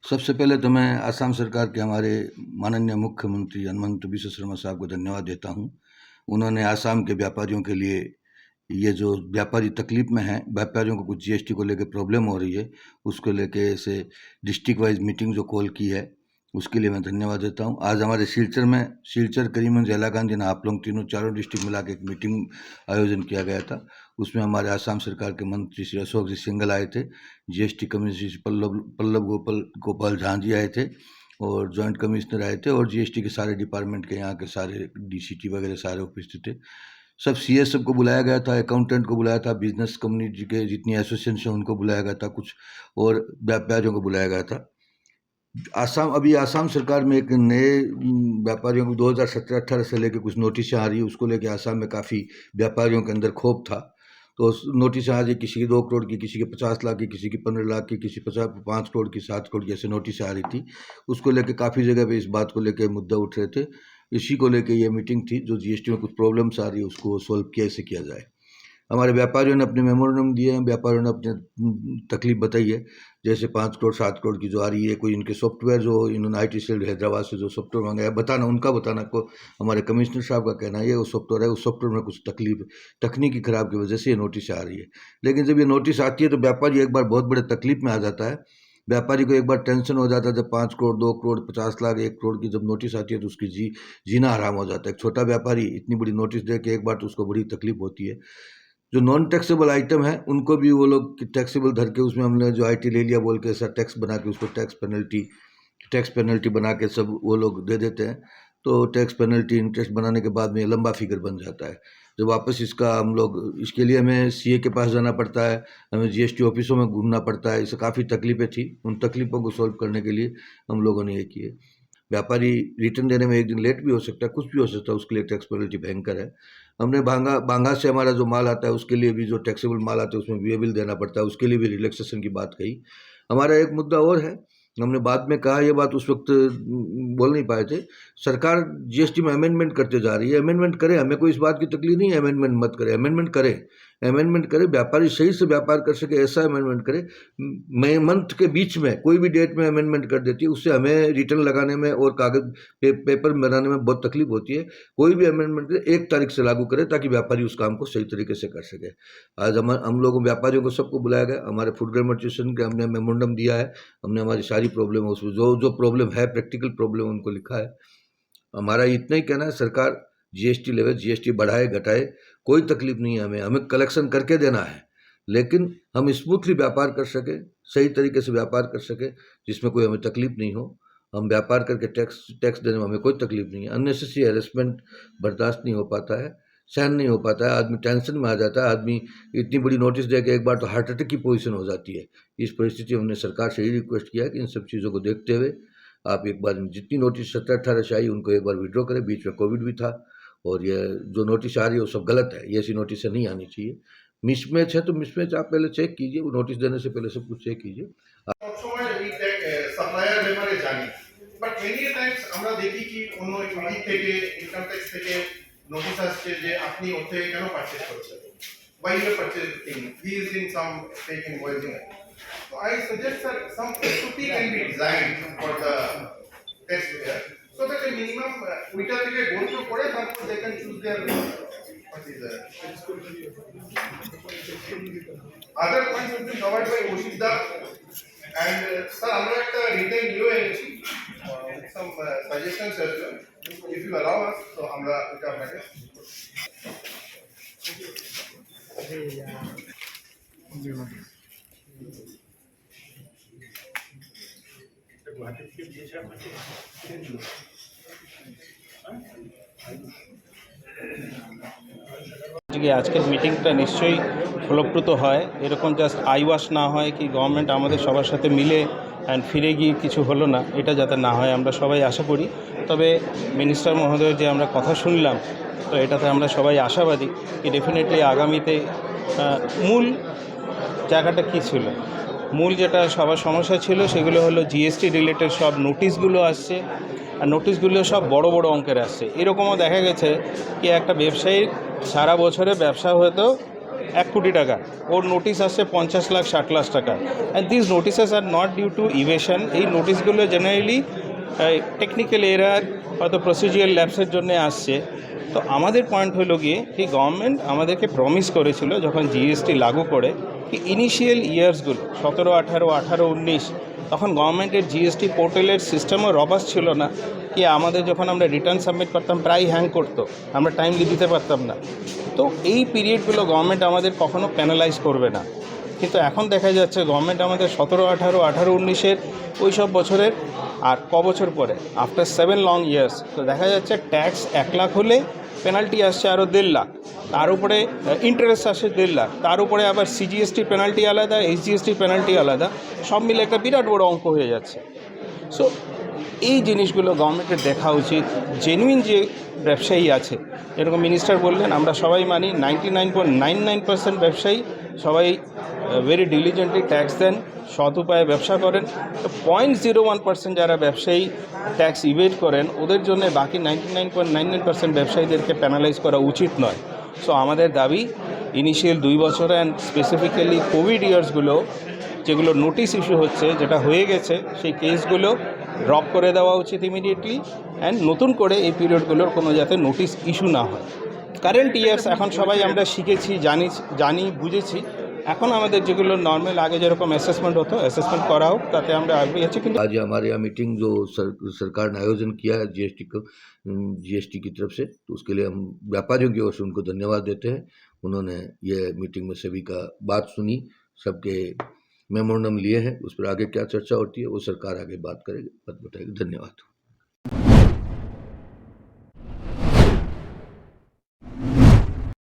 सबसे पहले तो मैं असम सरकार के हमारे माननीय मुख्यमंत्री हिमंत बिस्वा शर्मा साहब को धन्यवाद देता हूं। उन्होंने असम के व्यापारियों के लिए ये जो व्यापारी तकलीफ में हैं, व्यापारियों को कुछ जीएसटी को लेकर प्रॉब्लम हो रही है, उसको लेके ऐसे डिस्ट्रिक्ट वाइज मीटिंग जो कॉल की है, उसके लिए मैं धन्यवाद देता हूं। आज हमारे सिलचर, करीमगंज, हैलाकांदी, हापलॉन्ग तीनों चारों डिस्ट्रिक्ट मिला के एक मीटिंग आयोजन किया गया था। उसमें हमारे असम सरकार के मंत्री श्री अशोक जी सिंघल आए थे, जीएसटी कमिश्नर श्री पल्लव गोपाल झा जी आए थे और जॉइंट कमिश्नर आए थे और जीएसटी के सारे डिपार्टमेंट के यहाँ के सारे डीसीटी वगैरह सारे उपस्थित थे। सब सीएस सबको बुलाया गया था, अकाउंटेंट को बुलाया था, बिजनेस कम्युनिटी के जितनी एसोसिएशन उनको बुलाया गया था, कुछ और व्यापारियों को बुलाया गया था। आसाम सरकार में एक नए व्यापारियों को 2017-18 से लेकर कुछ नोटिस आ रही है, उसको लेकर आसाम में काफ़ी व्यापारियों के अंदर क्षोभ था। तो नोटिस आ रही, किसी की 2 करोड़ की, किसी के 50 लाख की, किसी की 15 लाख की, किसी 5 करोड़ की, 7 करोड़ की, ऐसे नोटिस आ रही थी। उसको लेकर काफ़ी जगह पे इस बात को लेकर मुद्दा उठ रहे थे। इसी को लेकर ये मीटिंग थी, जो जीएसटी में कुछ प्रॉब्लम्स आ रही है उसको सोल्व कैसे किया जाए। हमारे व्यापारियों ने अपने मेमोरेंडम दिए हैं, व्यापारियों ने अपनी तकलीफ बताई है, जैसे 5 करोड़ 7 करोड़ की जो आ रही है, कोई इनके सॉफ्टवेयर जो इन्होंने आईटी सेल हैदराबाद से जो सॉफ्टवेयर मंगाया, उनका बताना को हमारे कमिश्नर साहब का कहना है ये वो सॉफ्टवेयर है, उस सॉफ्टवेयर में कुछ तकलीफ तकनीकी खराब की वजह से ये नोटिस आ रही है। लेकिन जब ये नोटिस आती है तो व्यापारी एक बार बहुत बड़े तकलीफ में आ जाता है। व्यापारी को एक बार टेंशन हो जाता है, जब 5 करोड़ 2 करोड़ 50 लाख 1 करोड़ की जब नोटिस आती है तो उसकी जीना हराम हो जाता है। एक छोटा व्यापारी इतनी बड़ी नोटिस दे के एक बार तो उसको बड़ी तकलीफ होती है। जो नॉन टैक्सेबल आइटम है उनको भी वो लोग टैक्सेबल धर के उसमें हमने जो आईटी ले लिया बोल के ऐसा टैक्स बना के उसको टैक्स पेनल्टी बना के सब वो लोग दे देते हैं। तो टैक्स पेनल्टी इंटरेस्ट बनाने के बाद में लंबा फिगर बन जाता है। जब वापस इसका हम लोग इसके लिए हमें सीए के पास जाना पड़ता है, हमें जीएसटी ऑफिसों में घूमना पड़ता है, इससे काफ़ी तकलीफें थी। उन तकलीफ़ों को सॉल्व करने के लिए हम लोगों ने ये किए। व्यापारी रिटर्न देने में एक दिन लेट भी हो सकता है, कुछ भी हो सकता है, उसके लिए टैक्स पेनल्टी भयंकर है। हमने बांगा से हमारा जो माल आता है उसके लिए भी जो टैक्सेबल माल आता है उसमें वी बिल देना पड़ता है, उसके लिए भी रिलैक्सेशन की बात कही। हमारा एक मुद्दा और है, हमने बाद में कहा, ये बात उस वक्त बोल नहीं पाए थे। सरकार जीएसटी में अमेंडमेंट करते जा रही है, अमेंडमेंट करे, हमें कोई इस बात की तकलीफ नहीं है, अमेंडमेंट मत करे, अमेंडमेंट करे, व्यापारी सही से व्यापार कर सके ऐसा अमेंडमेंट करे। मई मंथ के बीच में कोई भी डेट में अमेंडमेंट कर देती है, उससे हमें रिटर्न लगाने में और कागज पेपर बनाने में बहुत तकलीफ होती है। कोई भी अमेंडमेंट 1 तारीख से लागू करे ताकि व्यापारी उस काम को सही तरीके से कर सके। आज हम लोगों व्यापारियों को सबको बुलाया गया, हमारे फूड ग्रेन एडमिनिस्ट्रेशन के हमने मेमोरेंडम दिया है, हमने हमारी सारी प्रॉब्लम है उसमें जो प्रॉब्लम है प्रैक्टिकल प्रॉब्लम उनको लिखा है। हमारा इतना ही कहना है, सरकार जीएसटी लेवे, जीएसटी बढ़ाए घटाए, कोई तकलीफ नहीं है, हमें कलेक्शन करके देना है, लेकिन हम स्मूथली व्यापार कर सके, सही तरीके से व्यापार कर सके, जिसमें कोई हमें तकलीफ नहीं हो। हम व्यापार करके टैक्स देने में हमें कोई तकलीफ नहीं है। अननेसेसरी हेरेसमेंट बर्दाश्त नहीं हो पाता है, सहन नहीं हो पाता है, आदमी टेंशन में आ जाता है, आदमी इतनी बड़ी नोटिस दे के एक बार तो हार्ट अटैक की पोजीशन हो जाती है। इस परिस्थिति में हमने सरकार से यही रिक्वेस्ट किया है कि इन सब चीज़ों को देखते हुए आप एक बार जितनी नोटिस 17-18 से आई उनको एक बार विड्रॉ करें। बीच में कोविड भी था और ये जो नोटिस आ रही है वो सब गलत है, ये ऐसी नोटिस नहीं आनी चाहिए। मिसमैच है तो मिसमैच आप पहले चेक कीजिए, वो नोटिस देने से पहले सब कुछ चेक कीजिए। সাপ্লায়ার ব্যাপারে জানি, বাট মেনি টাইমস আমরা দেখি কি অন্য ইডি থেকে ইনকাম ট্যাক্স থেকে নোটিশ আসছে যে আপনি ওর থেকে কেন পারচেজ করছেন, why you are purchasing, he is in some fake invoicing. So I suggest that some SOP can be designed for the taxpayer so that a minimum ওইটা থেকে go through করে তারপর they can choose their what is that. Other points have been covered by Oshida. And sir, আমরা একটা written new এনেছি, some suggestions as well, if you allow us, so আমরা এটা আপনাকে আজকে আজকের মিটিংটা নিশ্চয়ই ফলপ্রসূ হয়, এরকম জাস্ট আইওয়াশ না হয় কি গভর্নমেন্ট আমাদের সবার সাথে মিলে অ্যান্ড ফিরে গিয়ে কিছু হলো না, এটা যাতে না হয় আমরা সবাই আশা করি। তবে মিনিস্টার মহোদয়ের যে আমরা কথা শুনলাম, তো এটাতে আমরা সবাই আশাবাদী কি ডেফিনেটলি আগামীতে মূল জায়গাটা কী ছিল, মূল যেটা সবার সমস্যা ছিল সেগুলো হলো জিএসটি রিলেটেড সব নোটিশগুলো আসছে, আর নোটিশগুলো সব বড় বড় অঙ্কের আসছে। এরকমও দেখা গেছে কি একটা ব্যবসায়ীর সারা বছরে ব্যবসা হয়তো 1 কোটি টাকা, ওর নোটিশ আসছে 50 লাখ 60 লাখ টাকা। And this notices are not due to evasion. এই নোটিশগুলো জেনারেলি টেকনিক্যাল এরার হয়তো প্রসিডিউরাল ল্যাপসের জন্য আসছে। তো আমাদের পয়েন্ট হলো গিয়ে কি গভর্নমেন্ট আমাদেরকে প্রমিস করেছিল যখন জিএসটি লাগু করে কি ইনিশিয়াল ইয়ার্সগুলো 17, 18, 18, 19, তখন গভর্নমেন্টের জিএসটি পোর্টালের সিস্টেমও রবাস্ট ছিল না, কি আমাদের যখন আমরা রিটার্ন সাবমিট করতাম প্রায় হ্যাং করতো, আমরা টাইমলি দিতে পারতাম না। তো এই পিরিয়ডগুলো গভর্নমেন্ট আমাদের কখনো প্যানালাইজ করবে না। কিন্তু এখন দেখা যাচ্ছে গভর্নমেন্ট আমাদের 17, 18, 18, 19-এর ওই সব বছরের আর বছর পরে আফটার 7 লং ইয়ার্স তো দেখা যাচ্ছে ট্যাক্স 1 লাখ হলে পেনাল্টি আসছে আরও 1.5 লাখ, তার উপরে ইন্টারেস্ট আসছে 1.5 লাখ, তার উপরে আবার সিজিএসটি পেনাল্টি আলাদা, এইচজিএসটি পেনাল্টি আলাদা, সব মিলে একটা বিরাট বড় অঙ্ক হয়ে যাচ্ছে। সো এই জিনিসগুলো গভর্নমেন্টের দেখা উচিত। জেনুইন যে ব্যবসায়ী আছে, যেরকম মিনিস্টার বললেন, আমরা সবাই মানি 99.99% ব্যবসায়ী সবাই ভেরি ডিলিজেন্টলি ট্যাক্স দেন, সৎ উপায়ে ব্যবসা করেন। তো 0.01% যারা ব্যবসায়ী ট্যাক্স ইভেড করেন, ওদের জন্য বাকি 99.99% ব্যবসায়ীদেরকে প্যানালাইজ করা উচিত নয়। সো আমাদের দাবি ইনিশিয়াল 2 বছর অ্যান্ড স্পেসিফিক্যালি কোভিড ইয়ার্সগুলো যেগুলো নোটিশ ইস্যু হচ্ছে, যেটা হয়ে গেছে, সেই কেসগুলো ড্রপ করে দেওয়া উচিত ইমিডিয়েটলি, অ্যান্ড নতুন করে এই পিরিয়ডগুলোর কোনো যাতে নোটিশ ইস্যু না হয়। কারেন্ট ইয়ার্স এখন সবাই আমরা শিখেছি, জানি বুঝেছি। এখন আমাদের যেগুলো নর্মাল আগে যেরকম অ্যাসেসমেন্ট হতো, অ্যাসেসমেন্ট করা হোক, তাতে আমরা আগ্রহী আছি। কিন্তু आज हमारे यहाँ मीटिंग जो सरकार ने आयोजन किया है जीएसटी की तरफ से, तो उसके लिए हम व्यापारियों की ओर से उनको धन्यवाद देते हैं। उन्होंने ये मीटिंग में सभी का बात सुनी, सबके मेमोरेंडम लिए हैं, उस पर आगे क्या चर्चा होती है वो सरकार आगे बात करेगी, बात बताएगी। धन्यवाद।